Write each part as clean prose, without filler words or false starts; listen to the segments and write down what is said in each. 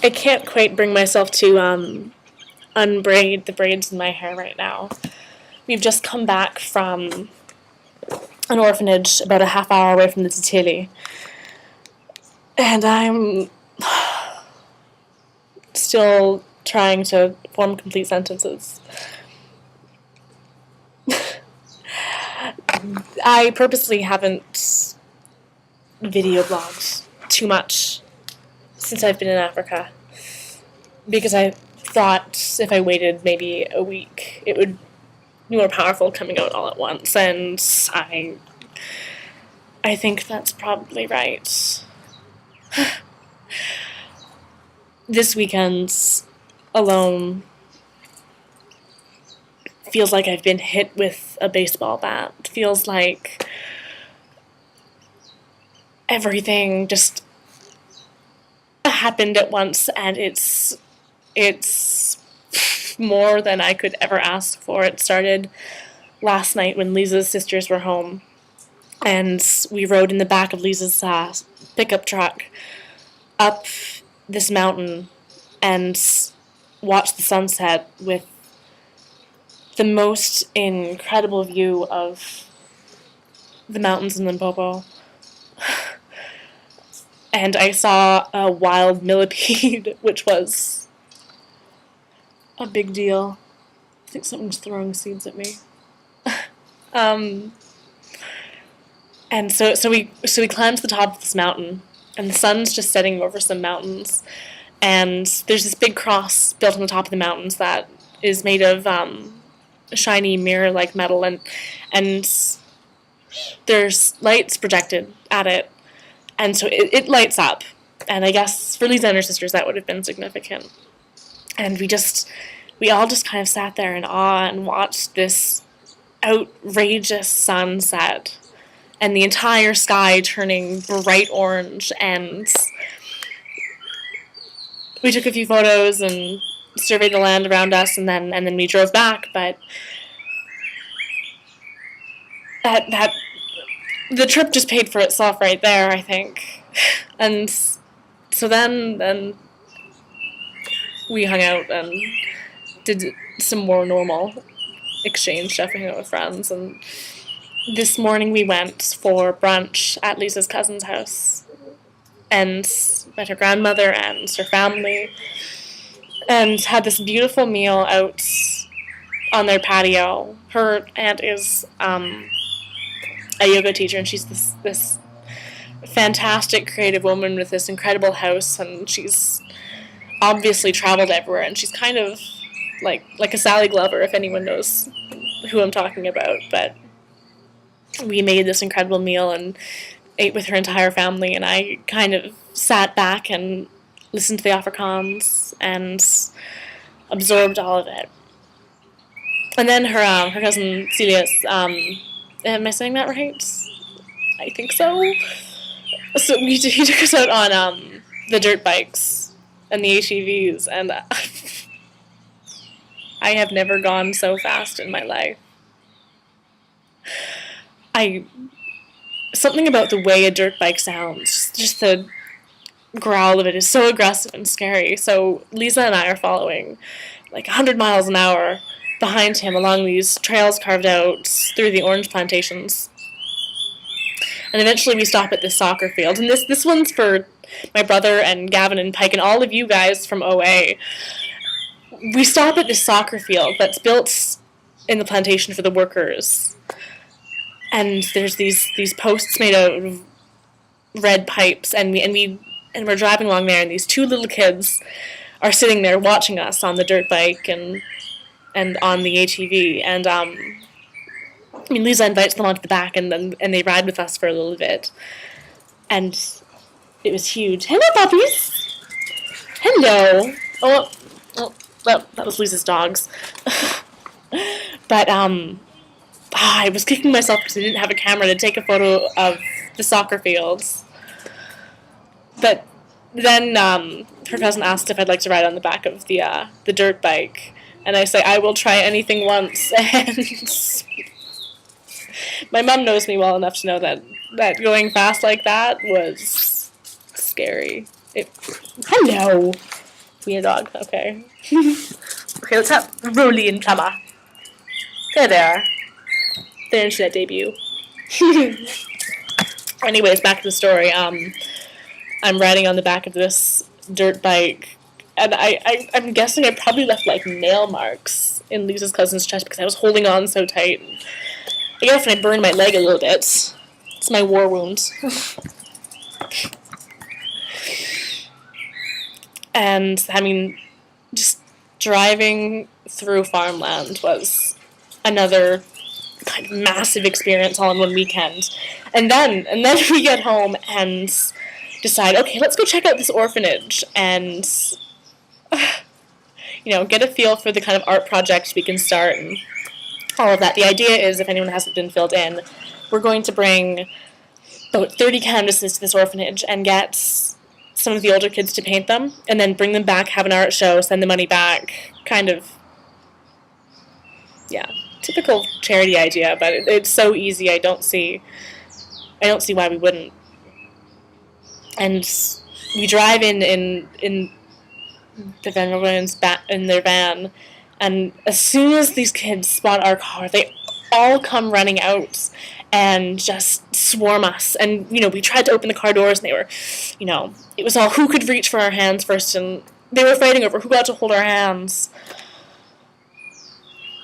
I can't quite bring myself to unbraid the braids in my hair right now. We've just come back from an orphanage about a half hour away from the Titili. And I'm still trying to form complete sentences. I purposely haven't video blogged too much since I've been in Africa, because I thought if I waited maybe a week, it would be more powerful coming out all at once, and I think that's probably right. This weekend alone feels like I've been hit with a baseball bat. It feels like everything just happened at once, and it's more than I could ever ask for. It started last night when Lisa's sisters were home, and we rode in the back of Lisa's pickup truck up this mountain and watched the sunset with the most incredible view of the mountains in Limpopo. And I saw a wild millipede, which was a big deal. I think someone's throwing seeds at me. And so we climbed to the top of this mountain, and the sun's just setting over some mountains, and there's this big cross built on the top of the mountains that is made of shiny mirror-like metal, and there's lights projected at it, and so it lights up, and I guess for Lisa and her sisters that would have been significant. And we all just kind of sat there in awe and watched this outrageous sunset, and the entire sky turning bright orange, and we took a few photos and surveyed the land around us, and then we drove back. But that the trip just paid for itself right there, I think. And so then we hung out and did some more normal exchange stuff, hanging out with friends, and this morning we went for brunch at Lisa's cousin's house and met her grandmother and her family, and had this beautiful meal out on their patio. Her aunt is a yoga teacher, and she's this fantastic creative woman with this incredible house, and she's obviously traveled everywhere, and she's kind of like a Sally Glover, if anyone knows who I'm talking about. But we made this incredible meal and ate with her entire family, and I kind of sat back and listened to the Afrikaans and absorbed all of it. And then her cousin Celia's, am I saying that right? I think so. So he took us out on the dirt bikes and the ATVs, and I have never gone so fast in my life. Something about the way a dirt bike sounds, just the growl of it is so aggressive and scary. So Lisa and I are following like 100 miles an hour behind him along these trails carved out through the orange plantations. And eventually we stop at this soccer field. And this one's for my brother and Gavin and Pike and all of you guys from OA. We stop at this soccer field that's built in the plantation for the workers. And there's these posts made out of red pipes, and we're driving along there, and these two little kids are sitting there watching us on the dirt bike and on the ATV, and Lisa invites them onto the back, and they ride with us for a little bit, and it was huge. Hello, puppies. Hello. Oh, that was Lisa's dogs. But I was kicking myself because I didn't have a camera to take a photo of the soccer fields. But then her cousin asked if I'd like to ride on the back of the dirt bike, and I say I will try anything once. And my mom knows me well enough to know that going fast like that was scary. Hello. Wiener dog, okay. Okay, let's have Rolly and Chama. There they are. Their internet debut. Anyways, back to the story. I'm riding on the back of this dirt bike, and I'm guessing I probably left like nail marks in Lisa's cousin's chest because I was holding on so tight. I guess I burned my leg a little bit. It's my war wound. And I mean, just driving through farmland was another kind of massive experience all in one weekend. And then we get home and decide, okay, let's go check out this orphanage and get a feel for the kind of art project we can start and all of that. The idea is, if anyone hasn't been filled in, we're going to bring about 30 canvases to this orphanage and get some of the older kids to paint them, and then bring them back, have an art show, send the money back. Kind of, yeah, typical charity idea, but it's so easy. I don't see why we wouldn't. And we drive in the Van Rogen's in their van, and as soon as these kids spot our car, they all come running out and just swarm us. And, we tried to open the car doors, and they were, it was all who could reach for our hands first, and they were fighting over who got to hold our hands.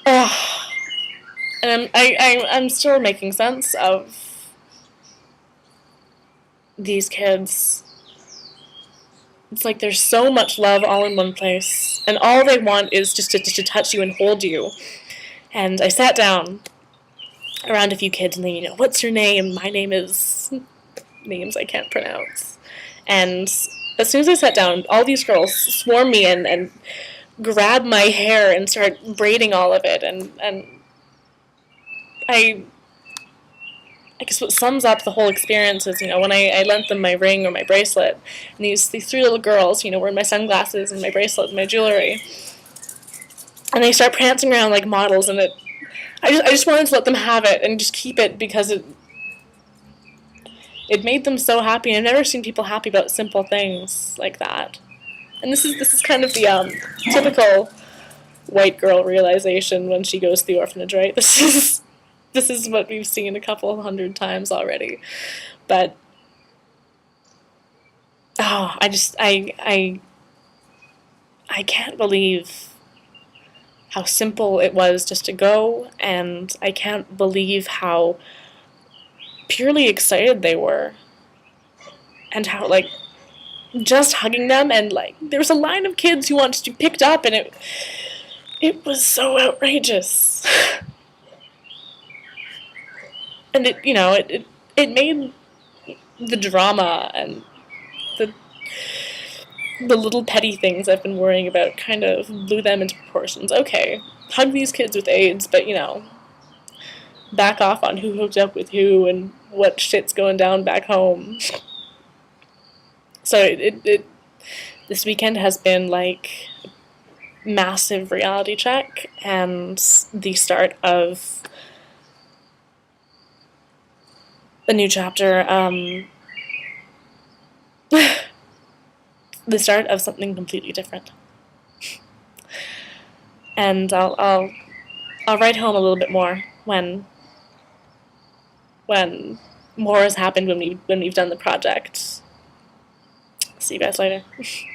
And I'm still making sense of these kids. It's like there's so much love all in one place, and all they want is just to touch you and hold you. And I sat down around a few kids, and they, what's your name? My name is... names I can't pronounce. And as soon as I sat down, all these girls swarm me in and grab my hair and start braiding all of it. And I guess what sums up the whole experience is, when I lent them my ring or my bracelet, and these three little girls, wearing my sunglasses and my bracelet and my jewelry, and they start prancing around like models, and I just wanted to let them have it and just keep it because it made them so happy. I've never seen people happy about simple things like that. And this is kind of the typical white girl realization when she goes to the orphanage, right? This is what we've seen a couple 100 times already. But I can't believe how simple it was just to go, and I can't believe how purely excited they were, and how, just hugging them, and, there was a line of kids who wanted to be picked up, and it was so outrageous. And it made the drama and the little petty things I've been worrying about kind of blew them into proportions. Okay, hug these kids with AIDS, but, back off on who hooked up with who and what shit's going down back home. So this weekend has been, massive reality check and the start of a new chapter, the start of something completely different. And I'll write home a little bit more when more has happened, when we've done the project. See you guys later.